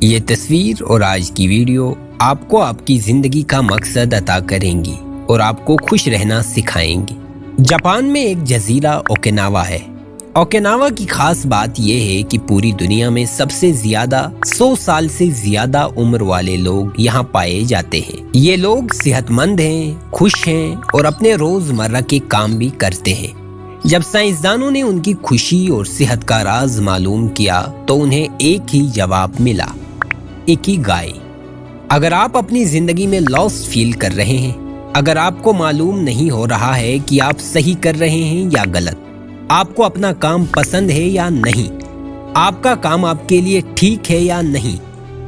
ये तस्वीर और आज की वीडियो आपको आपकी जिंदगी का मकसद अता करेंगी और आपको खुश रहना सिखाएंगी। जापान में एक जजीरा ओकिनावा है। ओकिनावा की खास बात यह है कि पूरी दुनिया में सबसे ज्यादा 100 साल से ज्यादा उम्र वाले लोग यहाँ पाए जाते हैं। ये लोग सेहतमंद हैं, खुश हैं और अपने रोजमर्रा के काम भी करते हैं। जब साइंसदानों ने उनकी खुशी और सेहत का राज मालूम किया तो उन्हें एक ही जवाब मिला, इकिगाई। अगर आप अपनी जिंदगी में लॉस्ट फील कर रहे हैं, अगर आपको मालूम नहीं हो रहा है कि आप सही कर रहे हैं या गलत, आपको अपना काम पसंद है या नहीं, आपका काम आपके लिए ठीक है या नहीं,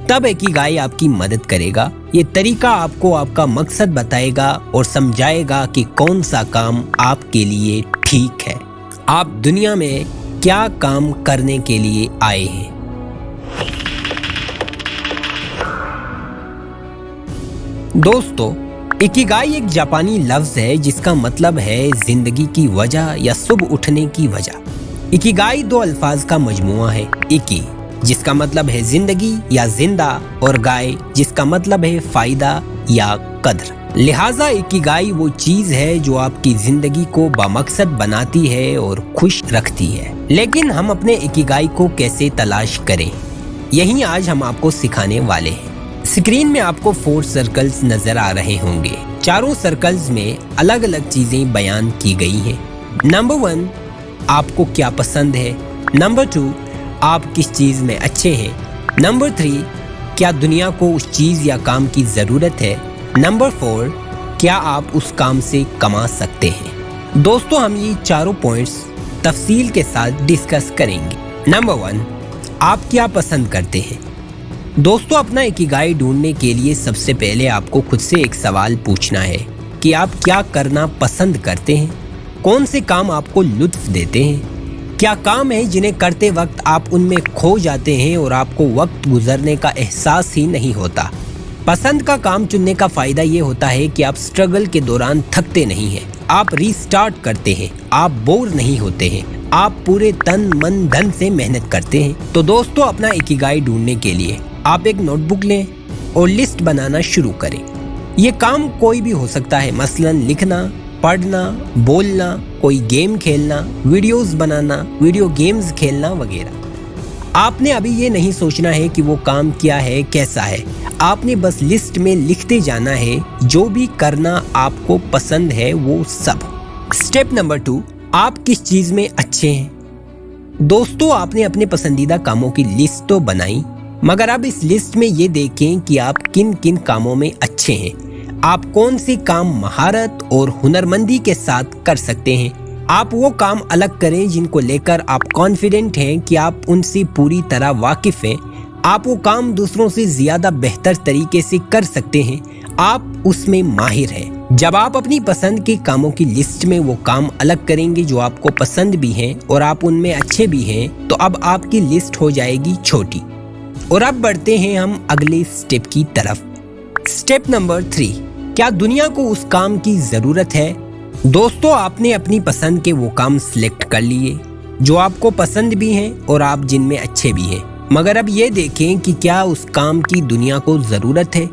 तब इकिगाई आपकी मदद करेगा। ये तरीका आपको आपका मकसद बताएगा और समझाएगा कि कौन सा काम आपके लिए ठीक है। आप दुनिया में क्या काम करने के लिए आए हैं। दोस्तों, इकिगाई एक जापानी लफ्ज है जिसका मतलब है जिंदगी की वजह या सुबह उठने की वजह। इकिगाई दो अल्फाज का मजमुआ है, इकी जिसका मतलब है जिंदगी या जिंदा और गाई जिसका मतलब है फायदा या कद्र। लिहाजा इकिगाई वो चीज है जो आपकी जिंदगी को बामकसद बनाती है और खुश रखती है। लेकिन हम अपने इकिगाई को कैसे तलाश करें, यही आज हम आपको सिखाने वाले हैं। स्क्रीन में आपको 4 सर्कल्स नजर आ रहे होंगे। चारों सर्कल्स में अलग अलग चीजें बयान की गई हैं। नंबर 1, आपको क्या पसंद है। नंबर 2, आप किस चीज में अच्छे हैं। नंबर 3, क्या दुनिया को उस चीज या काम की जरूरत है। नंबर 4, क्या आप उस काम से कमा सकते हैं। दोस्तों, हम ये चारों पॉइंट्स तफसील के साथ डिस्कस करेंगे। नंबर 1, आप क्या पसंद करते हैं। दोस्तों, अपना इकिगाई ढूंढने के लिए सबसे पहले आपको खुद से एक सवाल पूछना है कि आप क्या करना पसंद करते हैं। कौन से काम आपको लुत्फ देते हैं। क्या काम है जिन्हें करते वक्त आप उनमें खो जाते हैं और आपको वक्त गुजरने का एहसास ही नहीं होता। पसंद का काम चुनने का फायदा ये होता है कि आप स्ट्रगल के दौरान थकते नहीं हैं, आप रीस्टार्ट करते हैं, आप बोर नहीं होते हैं, आप पूरे तन मन धन से मेहनत करते हैं। तो दोस्तों, अपना इकिगाई ढूंढने के लिए आप एक नोटबुक लें और लिस्ट बनाना शुरू करें। ये काम कोई भी हो सकता है, मसलन लिखना, पढ़ना, बोलना, कोई गेम खेलना, वीडियोस बनाना, वीडियो गेम्स खेलना वगैरह। आपने अभी ये नहीं सोचना है कि वो काम क्या है, कैसा है। आपने बस लिस्ट में लिखते जाना है जो भी करना आपको पसंद है वो सब। स्टेप नंबर 2, आप किस चीज में अच्छे हैं। दोस्तों, आपने अपने पसंदीदा कामों की लिस्ट तो बनाई, मगर अब इस लिस्ट में ये देखें कि आप किन किन कामों में अच्छे हैं। आप कौन से काम महारत और हुनरमंदी के साथ कर सकते हैं। आप वो काम अलग करें जिनको लेकर आप कॉन्फिडेंट हैं कि आप उनसे पूरी तरह वाकिफ हैं। आप वो काम दूसरों से ज्यादा बेहतर तरीके से कर सकते हैं, आप उसमें माहिर हैं। जब आप अपनी पसंद के कामों की लिस्ट में वो काम अलग करेंगे जो आपको पसंद भी हैं और आप उनमें अच्छे भी हैं, तो अब आपकी लिस्ट हो जाएगी छोटी। और अब बढ़ते हैं हम अगले स्टेप की तरफ। स्टेप नंबर 3, क्या दुनिया को उस काम की जरूरत है। दोस्तों, आपने अपनी पसंद के वो काम सिलेक्ट कर लिए जो आपको पसंद भी हैं और आप जिनमें अच्छे भी हैं, मगर अब ये देखें कि क्या उस काम की दुनिया को जरूरत है।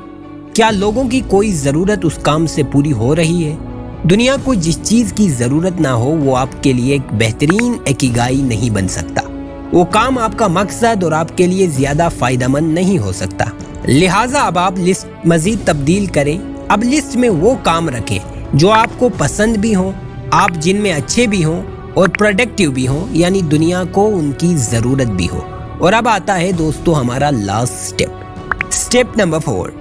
क्या लोगों की कोई जरूरत उस काम से पूरी हो रही है। दुनिया को जिस चीज की जरूरत ना हो वो आपके लिए एक बेहतरीन इकिगाई नहीं बन सकता। वो काम आपका मकसद और आपके लिए ज्यादा फायदेमंद नहीं हो सकता। लिहाजा अब आप लिस्ट मजीद तब्दील करें। अब लिस्ट में वो काम रखें जो आपको पसंद भी हो, आप जिनमें अच्छे भी हों और प्रोडक्टिव भी हों, यानी दुनिया को उनकी जरूरत भी हो। और अब आता है दोस्तों हमारा लास्ट स्टेप। स्टेप नंबर 4,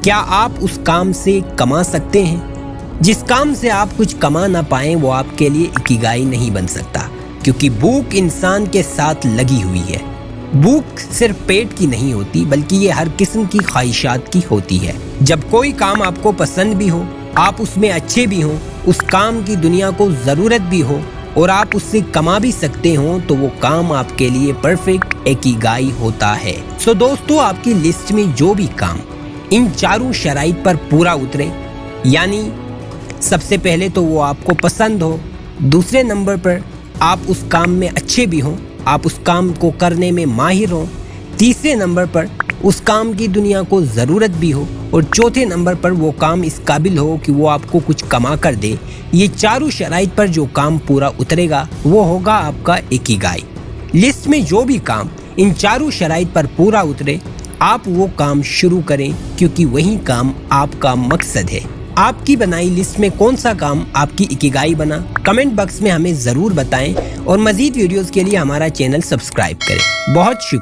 क्या आप उस काम से कमा सकते हैं। जिस काम से आप कुछ कमा ना पाएं वो आपके लिए इकिगाई नहीं बन सकता, क्योंकि भूख इंसान के साथ लगी हुई है। भूख सिर्फ पेट की नहीं होती बल्कि ये हर किस्म की ख्वाहिशात की होती है। जब कोई काम आपको पसंद भी हो, आप उसमें अच्छे भी हों, उस काम की दुनिया को ज़रूरत भी हो और आप उससे कमा भी सकते हो, तो वो काम आपके लिए परफेक्ट इकिगाई होता है। सो दोस्तों, आपकी लिस्ट में जो भी काम इन चारों शराइत पर पूरा उतरे, यानी सबसे पहले तो वो आपको पसंद हो, दूसरे नंबर पर आप उस काम में अच्छे भी हों, आप उस काम को करने में माहिर हों, तीसरे नंबर पर उस काम की दुनिया को ज़रूरत भी हो, और चौथे नंबर पर वो काम इस काबिल हो कि वो आपको कुछ कमा कर दे। ये चारों शराइत पर जो काम पूरा उतरेगा वो होगा आपका इकिगाई। लिस्ट में जो भी काम इन चारों शराइत पर पूरा उतरे, आप वो काम शुरू करें, क्योंकि वही काम आपका मकसद है। आपकी बनाई लिस्ट में कौन सा काम आपकी इकिगाई बना, कमेंट बॉक्स में हमें ज़रूर बताएं, और मज़ीद वीडियोस के लिए हमारा चैनल सब्सक्राइब करें। बहुत शुक्रिया।